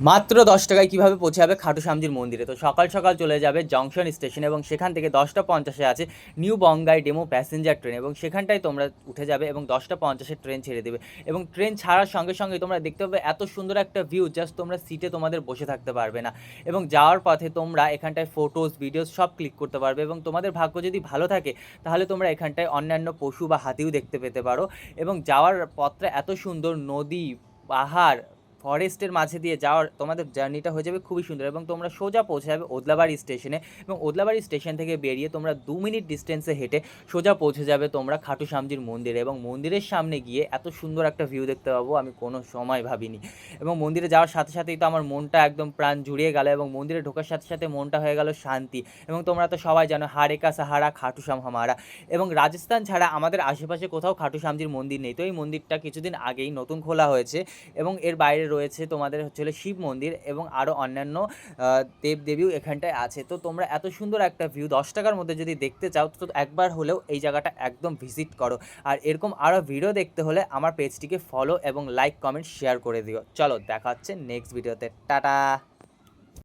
মাত্র 10 টাকায় কীভাবে পৌঁছে যাবে খাটু শ্যামজির মন্দিরে। তো সকাল সকাল চলে যাবে জংশন স্টেশনে এবং সেখান থেকে 10টা 50-এ আছে নিউ বঙ্গাই ডেমো প্যাসেঞ্জার ট্রেন এবং সেখানটায় তোমরা উঠে যাবে এবং 10টা 50-এ ট্রেন ছেড়ে দেবে এবং ট্রেন ছাড়ার সঙ্গে সঙ্গে তোমরা দেখতে পাবে এত সুন্দর একটা ভিউ, জাস্ট তোমরা সিটে তোমাদের বসে থাকতে পারবে না এবং যাওয়ার পথে তোমরা এখানটায় ফটোস ভিডিওস সব ক্লিক করতে পারবে এবং তোমাদের ভাগ্য যদি ভালো থাকে তাহলে তোমরা এখানটায় অন্যান্য পশু বা হাতিও দেখতে পেতে পারো এবং যাওয়ার পথটা এত সুন্দর, নদী, পাহাড়, ফরেস্টের মাঝে দিয়ে যাওয়ার তোমাদের জার্নিটা হয়ে যাবে খুবই সুন্দর এবং তোমরা সোজা পৌঁছে যাবে ওদলাবাড়ি স্টেশনে এবং ওদলাবাড়ি স্টেশন থেকে বেরিয়ে তোমরা 2 মিনিট ডিস্টেন্সে হেঁটে সোজা পৌঁছে যাবে তোমরা খাটু শ্যামজির মন্দিরে এবং মন্দিরের সামনে গিয়ে এত সুন্দর একটা ভিউ দেখতে পাবো আমি কোনো সময় ভাবিনি এবং মন্দিরে যাওয়ার সাথে সাথেই তো আমার মনটা একদম প্রাণ জুড়িয়ে গেল এবং মন্দিরে ঢোকার সাথে সাথে মনটা হয়ে গেল শান্তি এবং তোমরা তো সবাই জানো হারে কা সাহারা খাটু শ্যাম হামারা এবং রাজস্থান ছাড়া আমাদের আশেপাশে কোথাও খাটু শ্যামজির মন্দির নেই। তো এই মন্দিরটা কিছুদিন আগেই নতুন খোলা হয়েছে এবং এর বাইরে রয়েছে তোমাদের হচ্ছে শিব মন্দির এবং আরও অন্যান্য দেবদেবীও এখানটায় আছে। তো তোমরা এত সুন্দর একটা ভিউ 10 টাকার মধ্যে যদি দেখতে চাও তো একবার হলেও এই জায়গাটা একদম ভিজিট করো। আর এরকম আরও ভিডিও দেখতে হলে আমার পেজটিকে ফলো এবং লাইক কমেন্ট শেয়ার করে দিও। চলো দেখা হচ্ছে নেক্সট ভিডিওতে। টাটা।